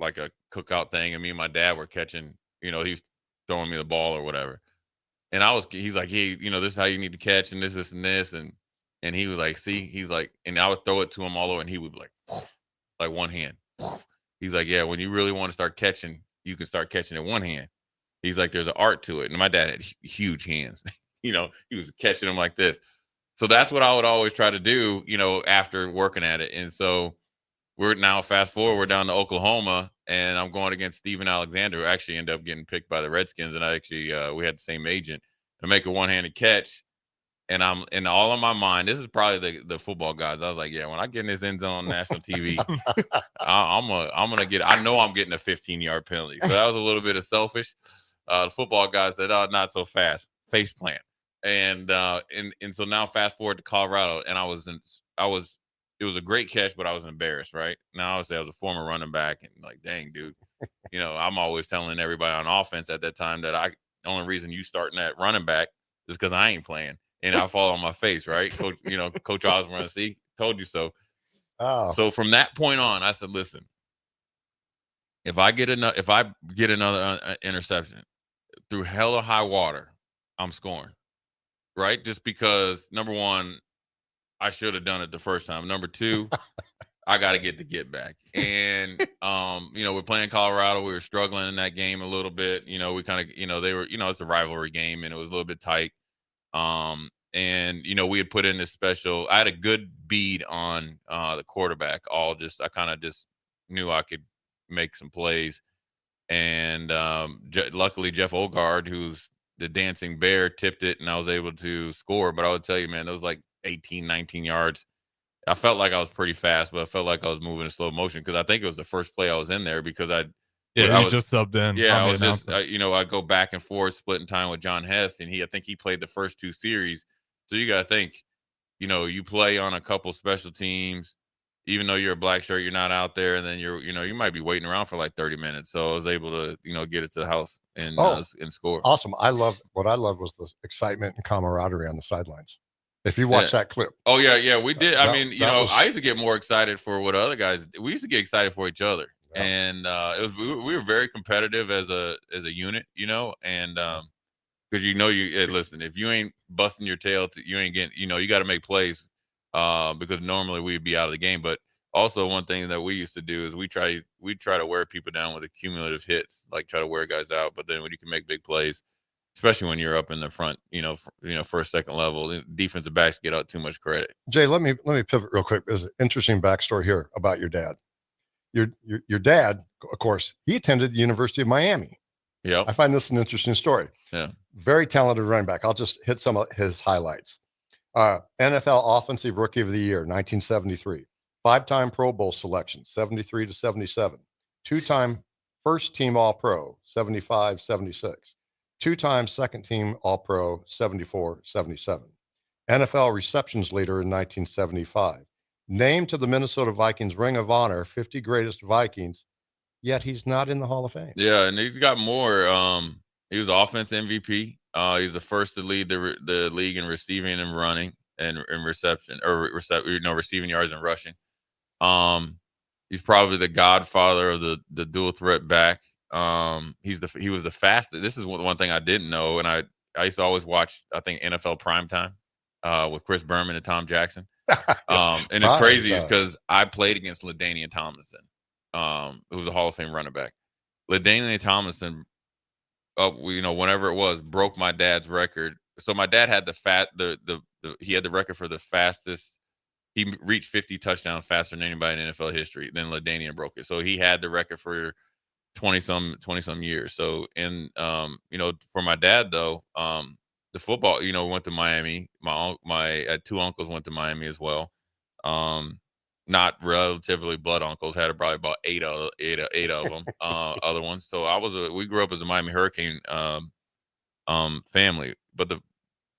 cookout thing, and me and my dad were catching. He's throwing me the ball or whatever. And he's like, hey, this is how you need to catch, and this, and this, and he was like, see, he's like, and I would throw it to him all over, and he would be like one hand. He's like, yeah, when you really want to start catching, you can start catching it one hand. He's like, there's an art to it, and my dad had huge hands. He was catching them like this. So that's what I would always try to do, after working at it. And so we're now fast forward, we're down to Oklahoma, and I'm going against Steven Alexander, who actually ended up getting picked by the Redskins. And I actually, we had the same agent to make a one-handed catch. And I'm in all of my mind. This is probably the football guys. I was like, yeah, when I get in this end zone on national TV, I'm gonna get. I know I'm getting a 15-yard penalty. So that was a little bit of selfish. The football guys said, "Oh, not so fast, face plant." And so now fast forward to Colorado, and it was a great catch, but I was embarrassed. Right now, I was a former running back, and like, dang, dude, I'm always telling everybody on offense at that time that the only reason you starting at running back is because I ain't playing. And I fall on my face, right? Coach, Coach Osborne, see, told you so. Oh. So from that point on, I said, listen, if I get another interception through hell or high water, I'm scoring, right? Just because, number one, I should have done it the first time. Number two, I got to get the get back. And, we're playing Colorado. We were struggling in that game a little bit. We kind of, they were, it's a rivalry game, and it was a little bit tight. And we had put in this special. I had a good bead on the quarterback. I kind of just knew I could make some plays. And luckily, Jeff Olgard, who's the dancing bear, tipped it, and I was able to score. But I would tell you, man, those like 18, 19 yards. I felt like I was pretty fast, but I felt like I was moving in slow motion because I think it was the first play I was in there because I was just subbed in. Yeah, I was just, I'd go back and forth, splitting time with John Hess, and I think he played the first two series. So you got to think, you play on a couple special teams, even though you're a black shirt, you're not out there, and then you might be waiting around for like 30 minutes. So I was able to, get it to the house and score. Awesome. What I loved was the excitement and camaraderie on the sidelines. If you watch that clip. Oh yeah, we did. I mean, I used to get more excited for what other guys. We used to get excited for each other, and we were very competitive as a unit, and because listen, if you ain't busting your tail, you ain't getting, you got to make plays, because normally we'd be out of the game. But also one thing that we used to do is we try to wear people down with accumulative hits, like try to wear guys out. But then when you can make big plays, especially when you're up in the front, first, second level, defensive backs get out too much credit. Jay, let me pivot real quick. There's an interesting backstory here about your dad. Your dad, of course, he attended the University of Miami. Yeah, I find this an interesting story. Yeah, very talented running back. I'll just hit some of his highlights. NFL Offensive Rookie of the Year, 1973. 5-time Pro Bowl selection, 73 to 77. 2-time First Team All-Pro, 75, 76. 2-time Second Team All-Pro, 74, 77. NFL Receptions Leader in 1975. Named to the Minnesota Vikings Ring of Honor, 50 Greatest Vikings, yet he's not in the Hall of Fame. Yeah, and he's got more. He was offense MVP. He's the first to lead the league in receiving and running and reception receiving yards and rushing. He's probably the godfather of the dual threat back. He was the fastest. This is one thing I didn't know, and I used to always watch, I think, NFL Primetime with Chris Berman and Tom Jackson. And it's crazy because I played against LaDainian Tomlinson, who was a Hall of Fame running back. LaDainian Tomlinson, whenever it was, broke my dad's record. So my dad had he had the record for the fastest. He reached 50 touchdowns faster than anybody in NFL history. Then LaDainian broke it. So he had the record for 20 some years. So for my dad though, the football, went to Miami. My two uncles went to Miami as well. Not relatively blood uncles, had probably about eight of them, other ones. So we grew up as a Miami Hurricane family. But the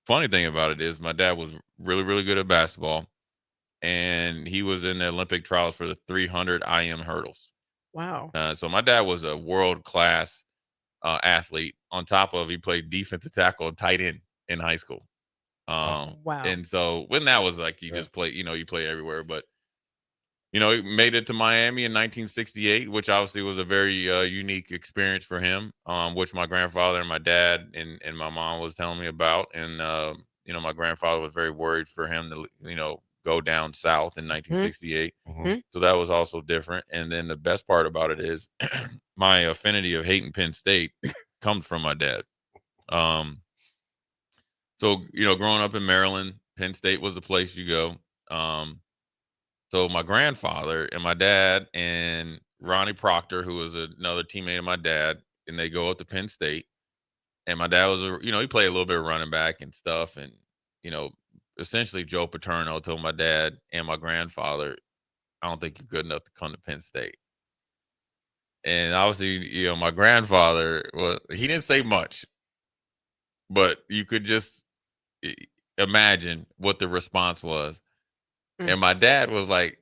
funny thing about it is my dad was really, really good at basketball, and he was in the Olympic trials for the 300 IM hurdles. Wow. So my dad was a world-class athlete. On top of, he played defensive tackle and tight end in high school. Wow. And so when that was like, just play, you play everywhere, but he made it to Miami in 1968, which obviously was a very unique experience for him, which my grandfather and my dad and my mom was telling me about. And, my grandfather was very worried for him to, go down south in 1968. Mm-hmm. So that was also different. And then the best part about it is my affinity of hating Penn State comes from my dad. So, growing up in Maryland, Penn State was the place you go. So my grandfather and my dad and Ronnie Proctor, who was another teammate of my dad, and they go up to Penn State. And my dad was, he played a little bit of running back and stuff. And, essentially Joe Paterno told my dad and my grandfather, I don't think you're good enough to come to Penn State. And obviously, my grandfather, he didn't say much, but you could just imagine what the response was. And my dad was like,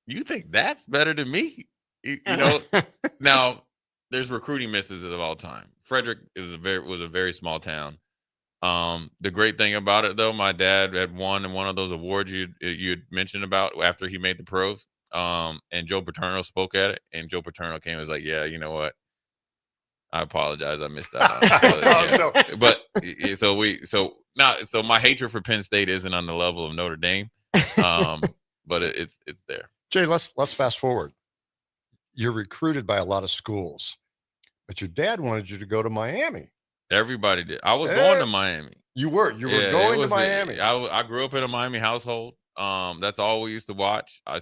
you think that's better than me? Now there's recruiting misses of all time. Frederick was a very small town. The great thing about it though, my dad had won one of those awards you had mentioned about after he made the pros. And Joe Paterno spoke at it, and Joe Paterno came and was like, yeah, you know what? I apologize. I missed that. So my hatred for Penn State isn't on the level of Notre Dame. But it's there. Jay, let's fast forward. You're recruited by a lot of schools, but your dad wanted you to go to Miami. Everybody did. I was going to Miami. You were going to Miami. I grew up in a Miami household. That's all we used to watch. I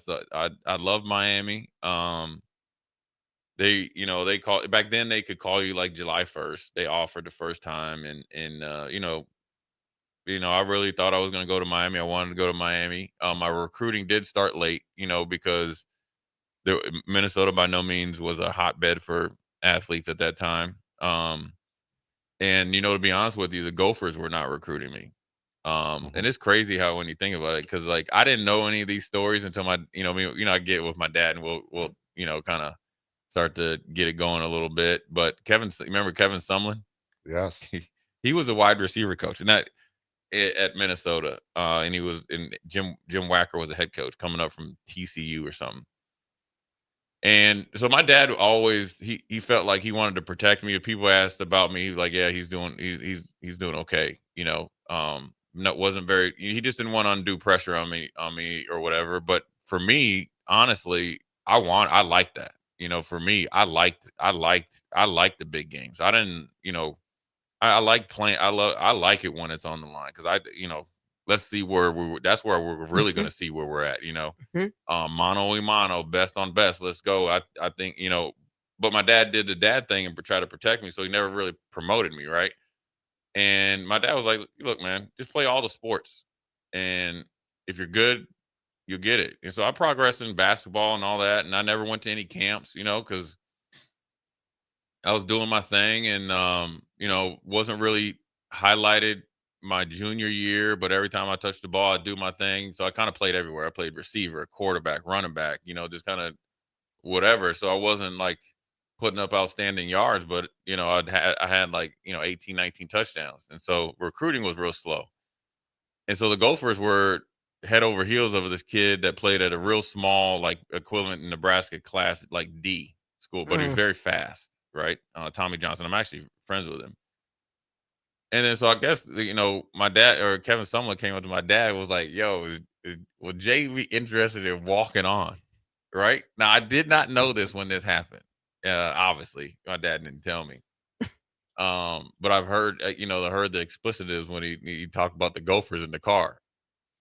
loved Miami. They call back then. They could call you like July 1st. They offered the first time, and I really thought I was going to go to Miami. I wanted to go to Miami. My recruiting did start late, because Minnesota by no means was a hotbed for athletes at that time. And, to be honest with you, the Gophers were not recruiting me. And it's crazy how when you think about it, because like I didn't know any of these stories until I get with my dad, and we'll kind of start to get it going a little bit. But remember Kevin Sumlin? Yes, he was a wide receiver coach, and that at Minnesota, and Jim Wacker was a head coach coming up from TCU or something. And so my dad always he felt like he wanted to protect me. If people asked about me, he was like, yeah, he's doing okay, wasn't very, he just didn't want undue pressure on me or whatever. But for me, honestly, I like that. For me, I liked the big games. I didn't, I like playing. I like it when it's on the line, because let's see that's where we're really going to see where we're at, mano a mano, best on best. Let's go. I think, but my dad did the dad thing and try to protect me. So he never really promoted me. Right. And my dad was like, look, man, just play all the sports. And if you're good, you'll get it. And so I progressed in basketball and all that. And I never went to any camps, because I was doing my thing, and, wasn't really highlighted my junior year, but every time I touched the ball, I'd do my thing. So I kind of played everywhere. I played receiver, quarterback, running back, just kind of whatever. So I wasn't like putting up outstanding yards, but, I had like, 18, 19 touchdowns. And so recruiting was real slow. And so the Gophers were head over heels over this kid that played at a real small, like equivalent in Nebraska class, like D school, but he was very fast. Right. Tommy Johnson. I'm actually friends with him. And then so I guess, my dad or Kevin Sumlin came up to my dad and was like, yo, will Jay be interested in walking on? Right. Now, I did not know this when this happened. Obviously, my dad didn't tell me. But I've heard, I heard the explicitives when he talked about the Gophers in the car.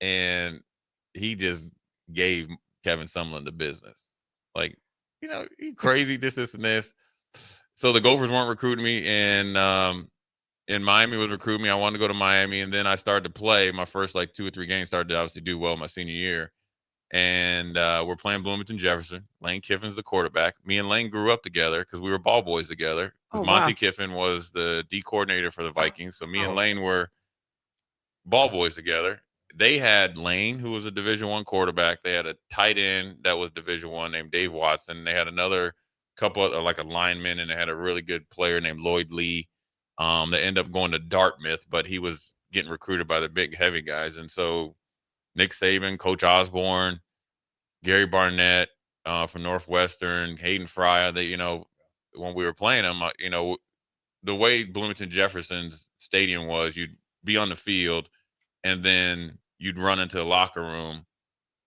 And he just gave Kevin Sumlin the business. Like, crazy, this, and this. So the Gophers weren't recruiting me, and Miami was recruiting me. I wanted to go to Miami, and then I started to play. My first 2 or 3 games started to obviously do well my senior year. And we're playing Bloomington Jefferson. Lane Kiffin's the quarterback. Me and Lane grew up together because we were ball boys together. Monty Kiffin was the D coordinator for the Vikings. So me and Lane were ball boys together. They had Lane, who was a Division I quarterback. They had a tight end that was Division I named Dave Watson. They had another couple of, like a lineman, and they had a really good player named Lloyd Lee. They ended up going to Dartmouth, but he was getting recruited by the big heavy guys. And so Nick Saban, Coach Osborne, Gary Barnett from Northwestern, Hayden Fry, they, when we were playing them, the way Bloomington Jefferson's stadium was, you'd be on the field and then you'd run into the locker room,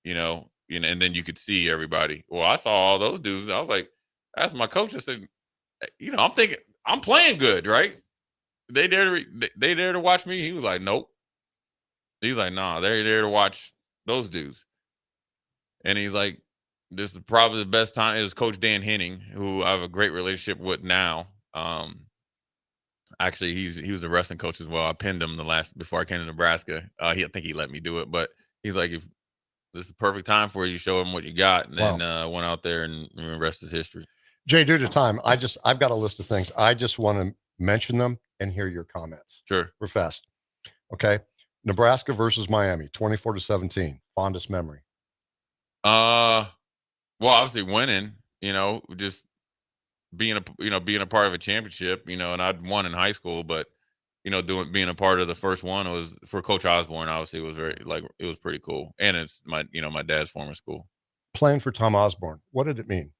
and then you could see everybody. Well, I saw all those dudes. I was like, I asked my coach, I said, I'm thinking I'm playing good, right? They there to watch me. He was like, nope. He's like, nah, they're there to watch those dudes. And he's like, this is probably the best time. It was Coach Dan Henning, who I have a great relationship with now. Actually, he was a wrestling coach as well. I pinned him before I came to Nebraska. I think he let me do it, but he's like, if this is the perfect time for you, show him what you got. And then went out there, and the rest is history. Jay, due to time, I've got a list of things. I just want to mention them and hear your comments. Sure. We're fast. Okay. Nebraska versus Miami, 24-17. Fondest memory. Well, obviously winning, just being a part of a championship, and I'd won in high school, but being a part of the first one was for Coach Osborne. Obviously, it was it was pretty cool, and it's my dad's former school. Playing for Tom Osborne, what did it mean?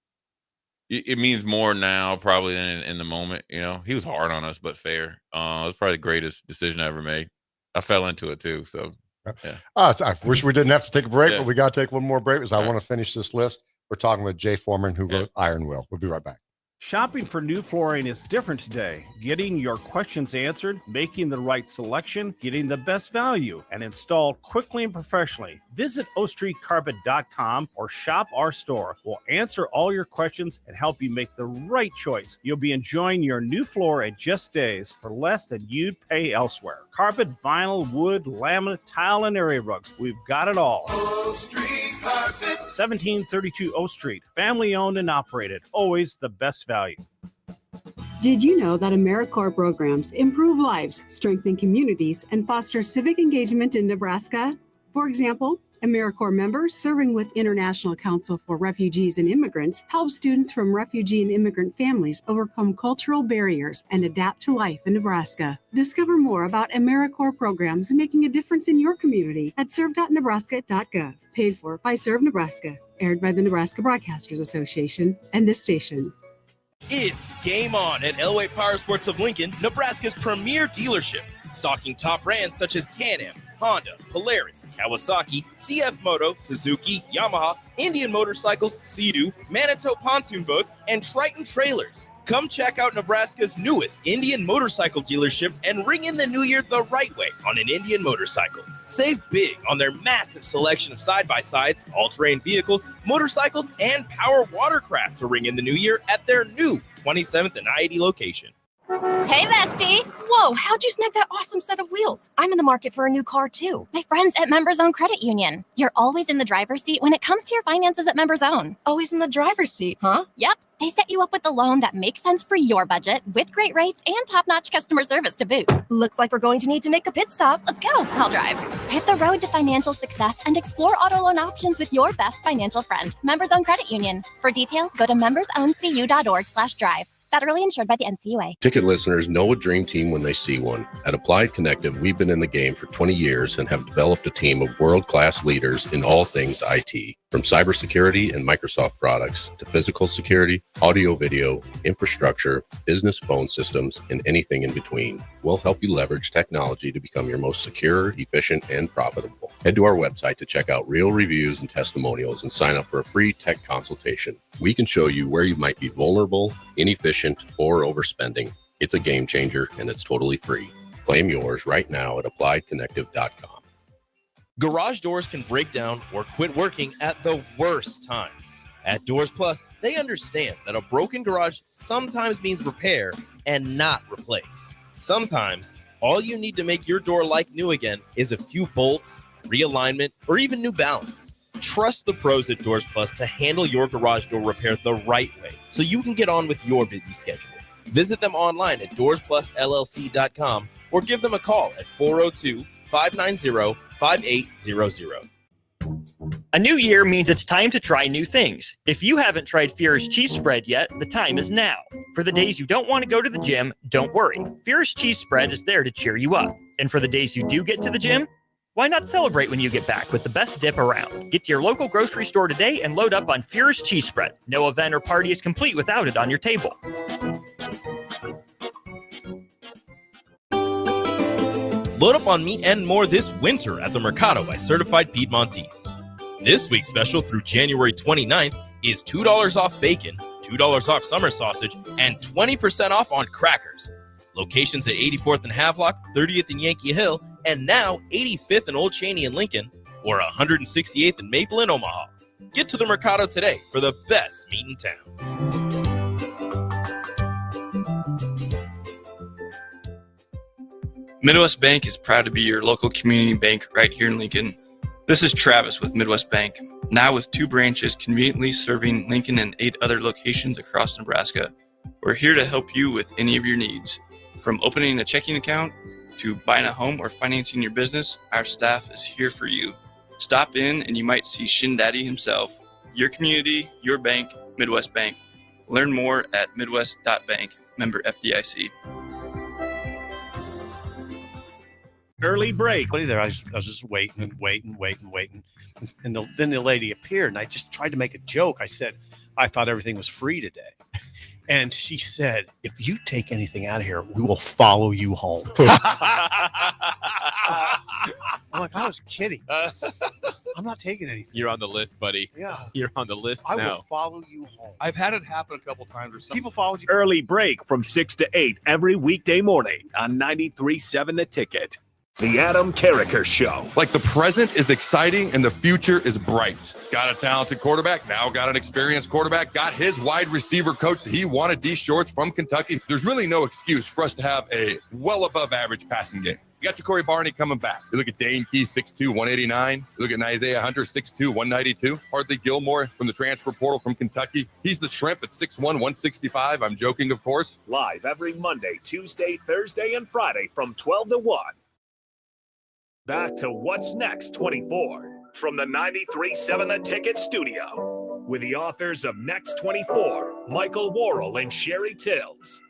It means more now probably than in the moment. He was hard on us, but fair. It was probably the greatest decision I ever made. I fell into it too, so yeah. I wish we didn't have to take a break, but we got to take one more break because I want to finish this list. We're talking with Jay Foreman, who wrote Iron Will. We'll be right back. Shopping for new flooring is different today. Getting your questions answered, making the right selection, getting the best value, and installed quickly and professionally. Visit ostreetcarpet.com or shop our store. We'll answer all your questions and help you make the right choice. You'll be enjoying your new floor in just days for less than you'd pay elsewhere. Carpet, vinyl, wood, laminate, tile, and area rugs. We've got it all. O Street Carpet. 1732 O Street. Family owned and operated. Always the best value. Did you know that AmeriCorps programs improve lives, strengthen communities, and foster civic engagement in Nebraska? For example, AmeriCorps members serving with International Council for Refugees and Immigrants help students from refugee and immigrant families overcome cultural barriers and adapt to life in Nebraska. Discover more about AmeriCorps programs making a difference in your community at serve.nebraska.gov. Paid for by Serve Nebraska. Aired by the Nebraska Broadcasters Association and this station. It's game on at Elway Power Sports of Lincoln, Nebraska's premier dealership, stocking top brands such as Can-Am, Honda, Polaris, Kawasaki, CF Moto, Suzuki, Yamaha, Indian Motorcycles, Sea-Doo, Manitou pontoon boats, and Triton trailers. Come check out Nebraska's newest Indian motorcycle dealership and ring in the new year the right way on an Indian motorcycle. Save big on their massive selection of side-by-sides, all-terrain vehicles, motorcycles, and power watercraft to ring in the new year at their new 27th and I-80 location. Hey, bestie. Whoa, how'd you snag that awesome set of wheels? I'm in the market for a new car, too. My friends at Members Own Credit Union. You're always in the driver's seat when it comes to your finances at Members Own. Always in the driver's seat, huh? Yep. They set you up with a loan that makes sense for your budget with great rates and top-notch customer service to boot. Looks like we're going to need to make a pit stop. Let's go. I'll drive. Hit the road to financial success and explore auto loan options with your best financial friend, Members Own Credit Union. For details, go to membersowncu.org/drive. Federally insured by the NCUA. Ticket listeners know a dream team when they see one. At Applied Connective, we've been in the game for 20 years and have developed a team of world-class leaders in all things IT. From cybersecurity and Microsoft products to physical security, audio-video, infrastructure, business phone systems, and anything in between. We'll help you leverage technology to become your most secure, efficient, and profitable. Head to our website to check out real reviews and testimonials and sign up for a free tech consultation. We can show you where you might be vulnerable, inefficient, or overspending. It's a game changer, and it's totally free. Claim yours right now at appliedconnective.com. Garage doors can break down or quit working at the worst times. At Doors Plus, they understand that a broken garage sometimes means repair and not replace. Sometimes, all you need to make your door like new again is a few bolts, realignment, or even new balance. Trust the pros at Doors Plus to handle your garage door repair the right way so you can get on with your busy schedule. Visit them online at doorsplusllc.com or give them a call at 402-590-5800. A new year means it's time to try new things. If you haven't tried Fierce Cheese Spread yet, the time is now. For the days you don't want to go to the gym, don't worry. Fierce Cheese Spread is there to cheer you up. And for the days you do get to the gym, why not celebrate when you get back with the best dip around? Get to your local grocery store today and load up on Fierce Cheese Spread. No event or party is complete without it on your table. Load up on meat and more this winter at the Mercado by Certified Piedmontese. This week's special through January 29th is $2 off bacon, $2 off summer sausage, and 20% off on crackers. Locations at 84th and Havelock, 30th and Yankee Hill, and now 85th and Old Cheney in Lincoln, or 168th and Maple in Omaha. Get to the Mercado today for the best meat in town. Midwest Bank is proud to be your local community bank right here in Lincoln. This is Travis with Midwest Bank, now with 2 branches conveniently serving Lincoln and 8 other locations across Nebraska. We're here to help you with any of your needs. From opening a checking account to buying a home or financing your business, our staff is here for you. Stop in and you might see Shin Daddy himself. Your community, your bank, Midwest Bank. Learn more at midwest.bank, member FDIC. Early break. There, I was just waiting. And then the lady appeared, and I just tried to make a joke. I said, I thought everything was free today. And she said, if you take anything out of here, we will follow you home. I'm like, I was kidding. I'm not taking anything. You're on the list, buddy. Yeah. You're on the list I now. will follow you home. I've had it happen a couple times or something. People follow you. Early break from 6 to 8 every weekday morning on 93.7 The Ticket. The Adam Carricker Show. Like the present is exciting and the future is bright. Got a talented quarterback, now got an experienced quarterback, got his wide receiver coach that he wanted, D. Shorts from Kentucky. There's really no excuse for us to have a well above average passing game. You got Ja'Cory Barney coming back. You look at Dane Key, 6'2", 189. You look at Isaiah Hunter, 6'2", 192. Hardly Gilmore from the transfer portal from Kentucky. He's the shrimp at 6'1", 165. I'm joking, of course. Live every Monday, Tuesday, Thursday, and Friday from 12 to 1. Back to What's Next 24 from the 93.7 The Ticket studio with the authors of Next 24, Michael Worrell and Sherry Tills.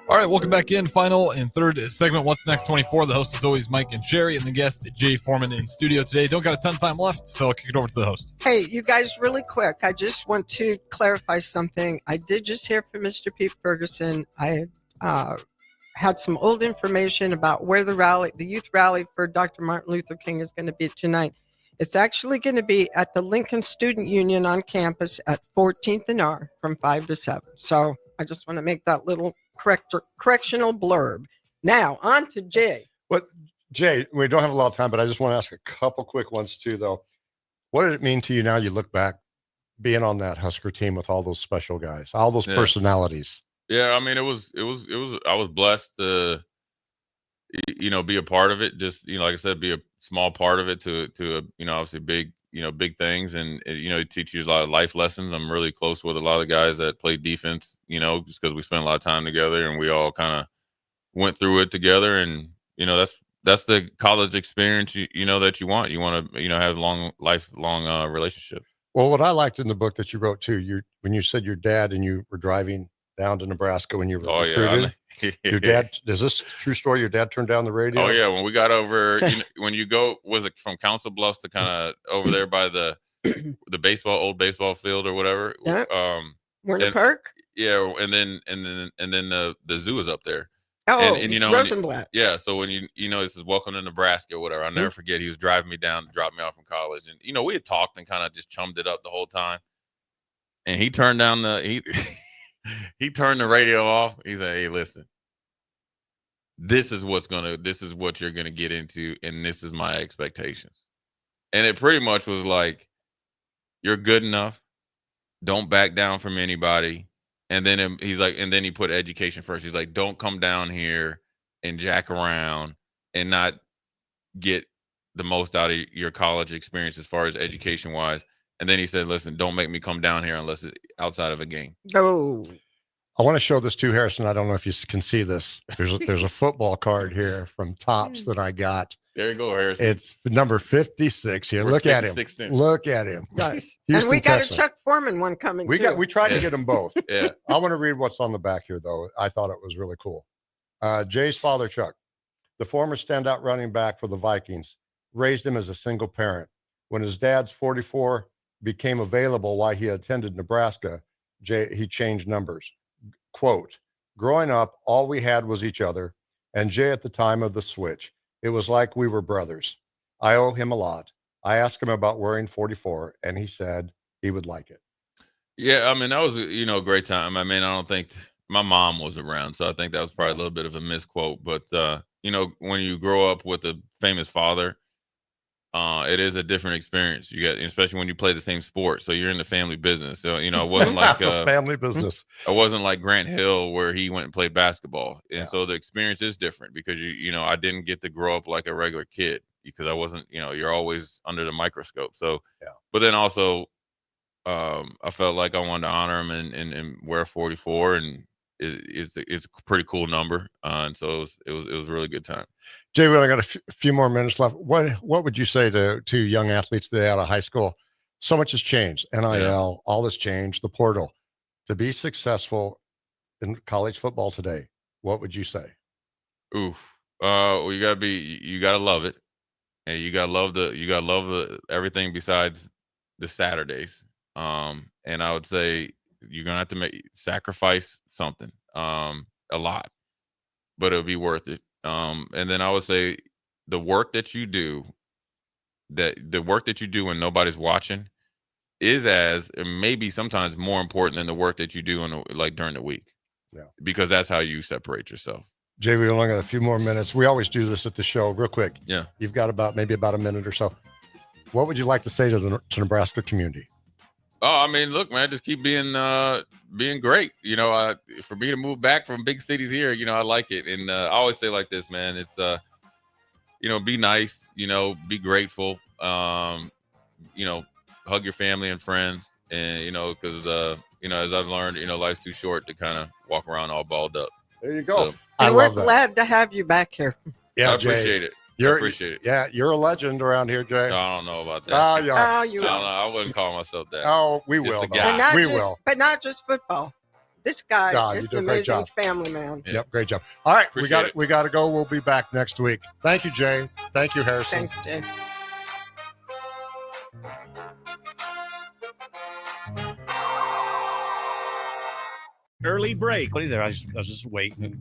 All right, welcome back in. Final and third segment, What's Next 24. The host is always Mike and Sherry, and the guest, Jay Foreman, in studio today. Don't got a ton of time left, so I'll kick it over to the host. Hey, you guys, really quick. I just want to clarify something. I did just hear from Mr. Pete Ferguson. I had some old information about where the youth rally for Dr. Martin Luther King is going to be tonight. It's actually going to be at the Lincoln Student Union on campus at 14th and R from 5 to 7. So I just want to make that little correctional blurb. Now, on to Jay. What, Jay, we don't have a lot of time, but I just want to ask a couple quick ones too, though. What did it mean to you now you look back being on that Husker team with all those special guys, all those personalities? Yeah, I mean, I was blessed to, be a part of it. Just, like I said, be a small part of it to obviously big things. And, it teaches you a lot of life lessons. I'm really close with a lot of the guys that play defense, just because we spent a lot of time together and we all kind of went through it together. And, that's the college experience, that you want. You want to, have lifelong relationship. Well, what I liked in the book that you wrote too, when you said your dad and you were driving down to Nebraska when you were recruited. Your dad, is this a true story? Your dad turned down the radio? Oh yeah, when we got over, when you go, was it from Council Bluffs to kind of over there by the old baseball field or whatever? Yeah. Warner Park. Yeah, and then the zoo is up there. Oh, and Rosenblatt. Yeah, so when this is welcome to Nebraska or whatever. I'll never forget. He was driving me down to drop me off from college, and we had talked and kind of just chummed it up the whole time. And he turned down he turned the radio off. He said, "Hey, listen, this is what you're gonna get into, and this is my expectations." And it pretty much was like, "You're good enough. Don't back down from anybody." And then he's like, and then he put education first. He's like, "Don't come down here and jack around and not get the most out of your college experience as far as education wise." And then he said, "Listen, don't make me come down here unless it's outside of a game." Oh, I want to show this to Harrison. I don't know if you can see this. There's a football card here from Topps that I got. There you go, Harrison. It's number 56 here. Look at him. Look at him. Yes. And we got a Chuck Foreman one coming. We tried to get them both. Yeah. I want to read what's on the back here, though. I thought it was really cool. Jay's father, Chuck, the former standout running back for the Vikings, raised him as a single parent. When his dad's 44 became available while he attended Nebraska, he changed numbers. Quote, "Growing up, all we had was each other, and Jay at the time of the switch. It was like we were brothers. I owe him a lot. I asked him about wearing 44, and he said he would like it." Yeah, I mean, that was a great time. I mean, I don't think my mom was around, so I think that was probably a little bit of a misquote. But when you grow up with a famous father, it is a different experience. You get, especially when you play the same sport. So you're in the family business. So, it wasn't like family business. It wasn't like Grant Hill where he went and played basketball. And so the experience is different because I didn't get to grow up like a regular kid because I wasn't, you're always under the microscope. So, but then also, I felt like I wanted to honor him and wear 44, and it's a pretty cool number. And so it was a really good time. Jay, we only got a few more minutes left. What would you say to young athletes today out of high school? So much has changed. NIL, all this changed, the portal. To be successful in college football today, what would you say? Oof. Well, you gotta love it. And you gotta love the everything besides the Saturdays. And I would say you're gonna have to sacrifice something, a lot, but it'll be worth it. And then I would say the work that you do when nobody's watching is maybe sometimes more important than the work that you do during the week. Yeah, because that's how you separate yourself. Jay, we only got a few more minutes. We always do this at the show real quick. Yeah, you've got about a minute or so. What would you like to say to the Nebraska community? Oh, I mean, look, man, just keep being great. For me to move back from big cities here, I like it. And I always say like this, man, it's be nice, be grateful. Hug your family and friends, and because as I've learned, life's too short to kind of walk around all balled up. There you go. So, And we're glad to have you back here. Yeah, I appreciate it. I appreciate it. Yeah, you're a legend around here, Jay. I don't know about that. Oh, you are. Oh, you I don't will. know. I wouldn't call myself that. Oh, we Just will. a though. guy. We will. But not just football. This guy God, you is do an a great amazing job. family man. Yeah. Yep, great job. All right, Appreciate we got to go. We'll be back next week. Thank you, Jay. Thank you, Harrison. Thanks, Jay. Early break. Buddy, there, I was just waiting.